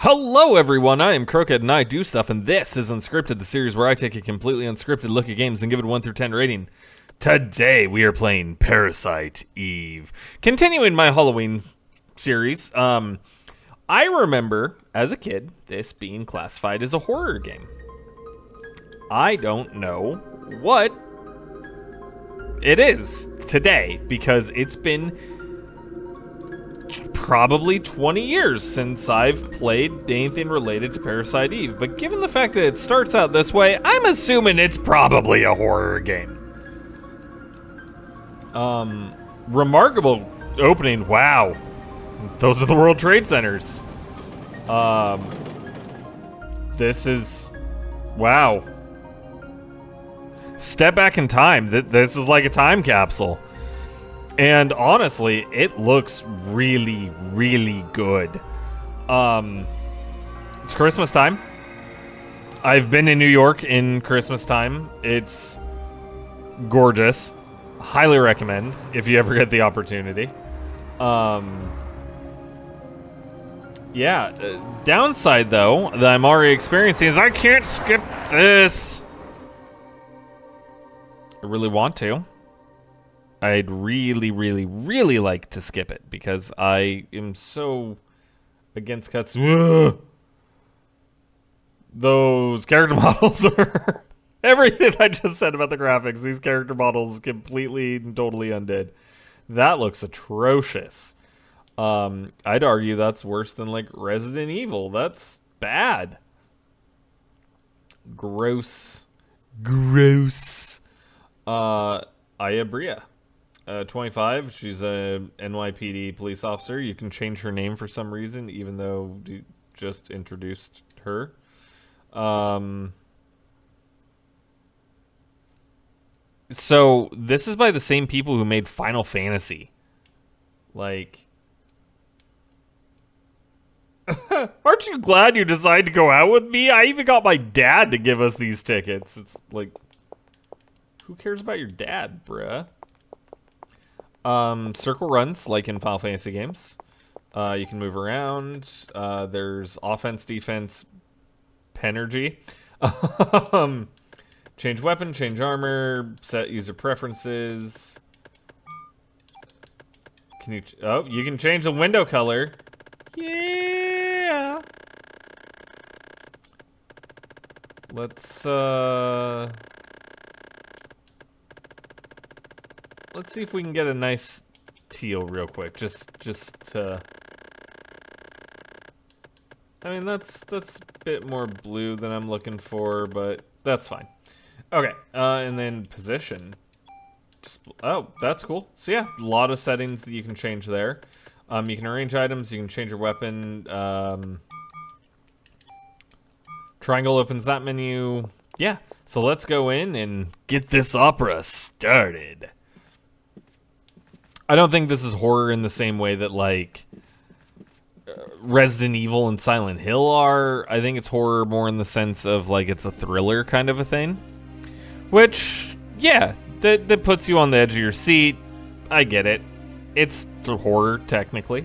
Hello, everyone. I am Krooked, and I do stuff, and this is Unscripted, the series where I take a completely unscripted look at games and give it a 1 through 10 rating. Today, we are playing Parasite Eve. Continuing my Halloween series, I remember, as a kid, this being classified as a horror game. I don't know what it is today, because it's been probably 20 years since I've played anything related to Parasite Eve, but given the fact that it starts out this way, I'm assuming it's probably a horror game. Remarkable opening. Wow. Those are the World Trade Centers. This is... wow. Step back in time. This is like a time capsule. And honestly, it looks really, really good. It's Christmas time. I've been in New York in Christmas time. It's gorgeous. Highly recommend if you ever get the opportunity. Downside though that I'm already experiencing is I can't skip this. I really want to. I'd really, really, really like to skip it because I am so against cuts. Ugh. Those character models are everything I just said about the graphics. These character models completely and totally undid. That looks atrocious. I'd argue that's worse than like Resident Evil. That's bad. Gross. Aya Bria. 25. She's a NYPD police officer. You can change her name for some reason, even though you just introduced her. So this is by the same people who made Final Fantasy. Like, aren't you glad you decided to go out with me? I even got my dad to give us these tickets. It's like, who cares about your dad, bruh? Circle runs, like in Final Fantasy games. You can move around. There's offense, defense, penergy. Change weapon, change armor, set user preferences. Can you... oh, you can change the window color. Yeah! Let's see if we can get a nice teal real quick. Just to... I mean, that's a bit more blue than I'm looking for, but that's fine. Okay, and then position. Oh, that's cool. So yeah, a lot of settings that you can change there. You can arrange items, you can change your weapon. Triangle opens that menu. Yeah, so let's go in and get this opera started. I don't think this is horror in the same way that, like, Resident Evil and Silent Hill are. I think it's horror more in the sense of, like, it's a thriller kind of a thing. Which, yeah, that puts you on the edge of your seat. I get it. It's horror, technically.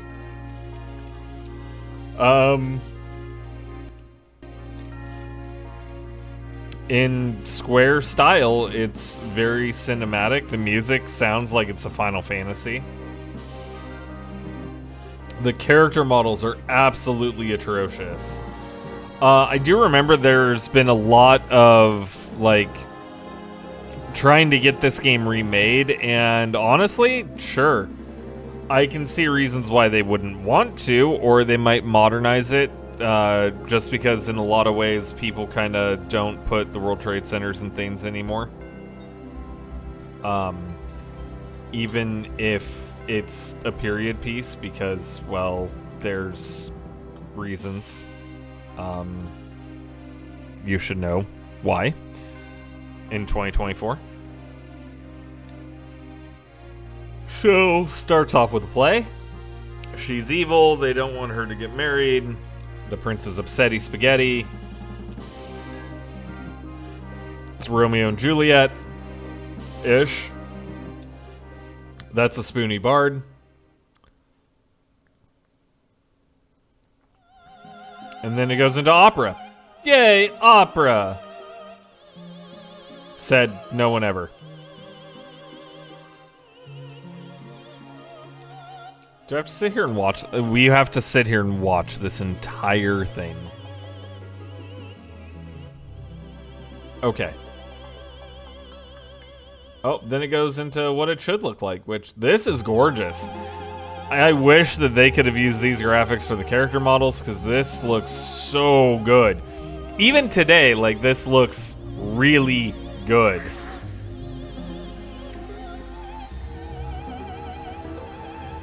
In Square style, it's very cinematic. The music sounds like it's a Final Fantasy. The character models are absolutely atrocious. I do remember there's been a lot of, like, trying to get this game remade, and honestly, sure. I can see reasons why they wouldn't want to, or they might modernize it, just because in a lot of ways people kind of don't put the World Trade Centers and things anymore. Even if it's a period piece, because, well, there's reasons. You should know why in 2024. So, starts off with a play. She's evil, they don't want her to get married. The prince is upsetty spaghetti. It's Romeo and Juliet-ish. That's a spoony bard. And then it goes into opera. Yay, opera! Said no one ever. Do I have to sit here and watch? We have to sit here and watch this entire thing. Okay. Oh, then it goes into what it should look like, which this is gorgeous. I wish that they could have used these graphics for the character models, because this looks so good. Even today, like, this looks really good.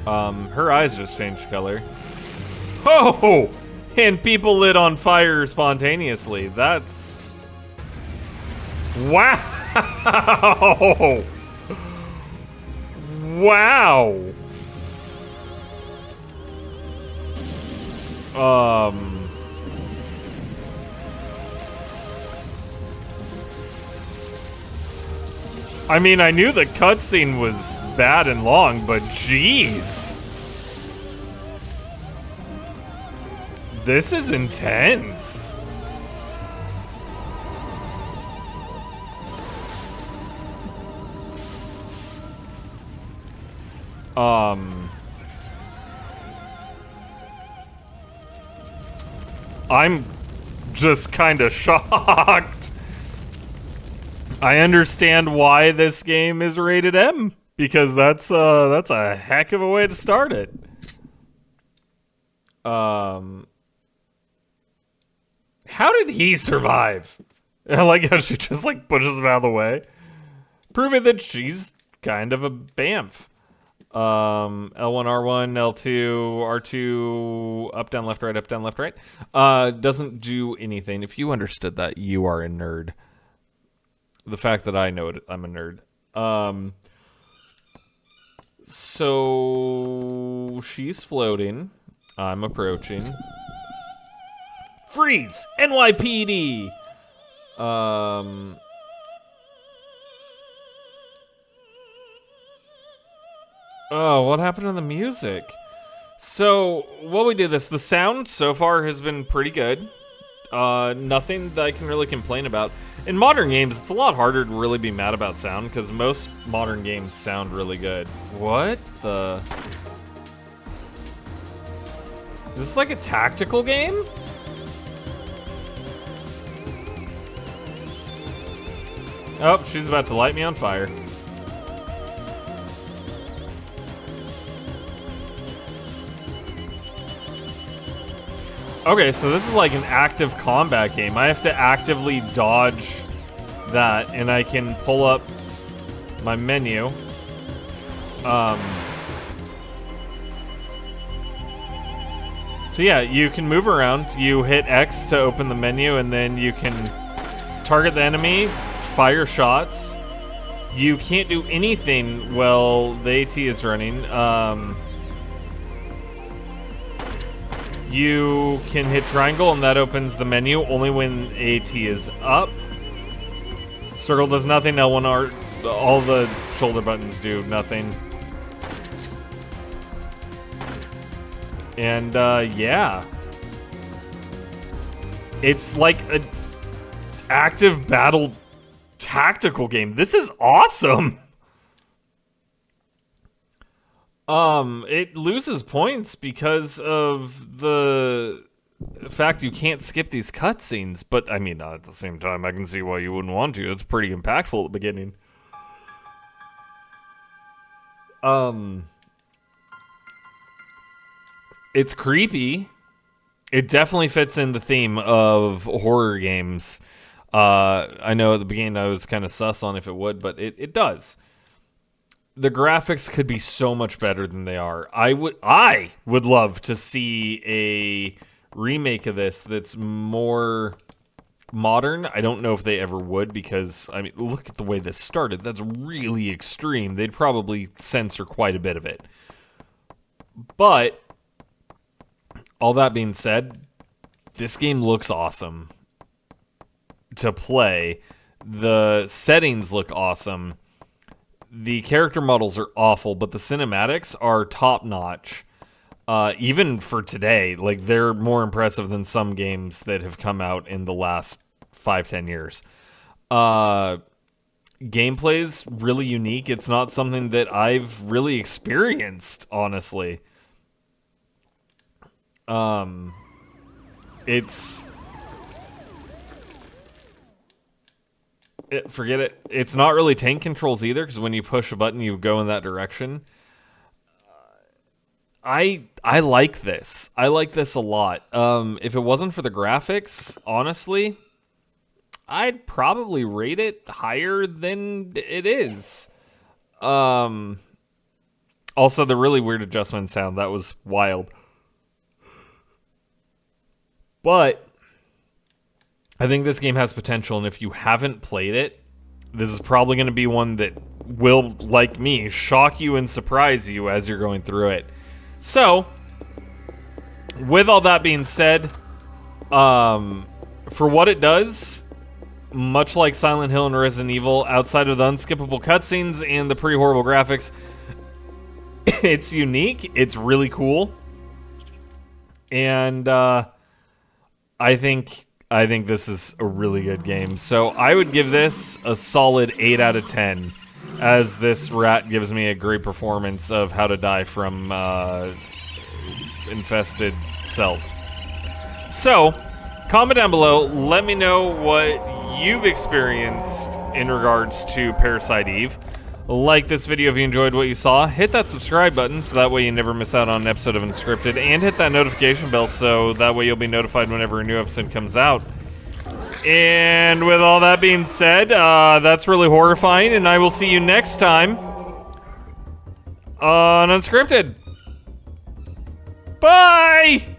Her eyes just changed color. Oh! And people lit on fire spontaneously. That's... Wow! Wow! I mean, I knew the cutscene was bad and long, but jeez. This is intense. I'm just kind of shocked. I understand why this game is rated M, because that's a heck of a way to start it. How did he survive? I like how she just like pushes him out of the way, proving that she's kind of a bamf. L1, R1, L2, R2, up, down, left, right. Doesn't do anything. If you understood that, you are a nerd. The fact that I know it, I'm a nerd. So she's floating. I'm approaching. Freeze! NYPD! Oh, what happened to the music? So, while we do this, the sound so far has been pretty good. Nothing that I can really complain about. In modern games, it's a lot harder to really be mad about sound, because most modern games sound really good. What the... Is this like a tactical game? Oh, she's about to light me on fire. Okay, so this is like an active combat game. I have to actively dodge that, and I can pull up my menu. So yeah, you can move around. You hit X to open the menu, and then you can target the enemy, fire shots. You can't do anything while the AT is running. You can hit triangle, and that opens the menu only when AT is up. Circle does nothing. L1, R, all the shoulder buttons do nothing. And yeah, it's like an active battle tactical game. This is awesome. It loses points because of the fact you can't skip these cutscenes, but I mean, at the same time, I can see why you wouldn't want to. It's pretty impactful at the beginning. It's creepy. It definitely fits in the theme of horror games. I know at the beginning I was kind of sus on if it would, but it does. The graphics could be so much better than they are. I would love to see a remake of this that's more modern. I don't know if they ever would, because I mean, look at the way this started. That's really extreme. They'd probably censor quite a bit of it. But all that being said, this game looks awesome to play. The settings look awesome. The character models are awful, but the cinematics are top-notch. Even for today, like, they're more impressive than some games that have come out in the last 5-10 years. Gameplay's really unique. It's not something that I've really experienced, honestly. Forget it. It's not really tank controls either, because when you push a button, you go in that direction. I like this. I like this a lot. If it wasn't for the graphics, honestly, I'd probably rate it higher than it is. Also, the really weird adjustment sound, that was wild. But I think this game has potential, and if you haven't played it, this is probably going to be one that will, like me, shock you and surprise you as you're going through it. So, with all that being said, for what it does, much like Silent Hill and Resident Evil, outside of the unskippable cutscenes and the pretty horrible graphics, it's unique, it's really cool, and I think this is a really good game. So I would give this a solid 8 out of 10, as this rat gives me a great performance of how to die from infested cells. So, comment down below, let me know what you've experienced in regards to Parasite Eve. Like this video if you enjoyed what you saw. Hit that subscribe button so that way you never miss out on an episode of Unscripted. And hit that notification bell so that way you'll be notified whenever a new episode comes out. And with all that being said, that's really horrifying. And I will see you next time on Unscripted. Bye!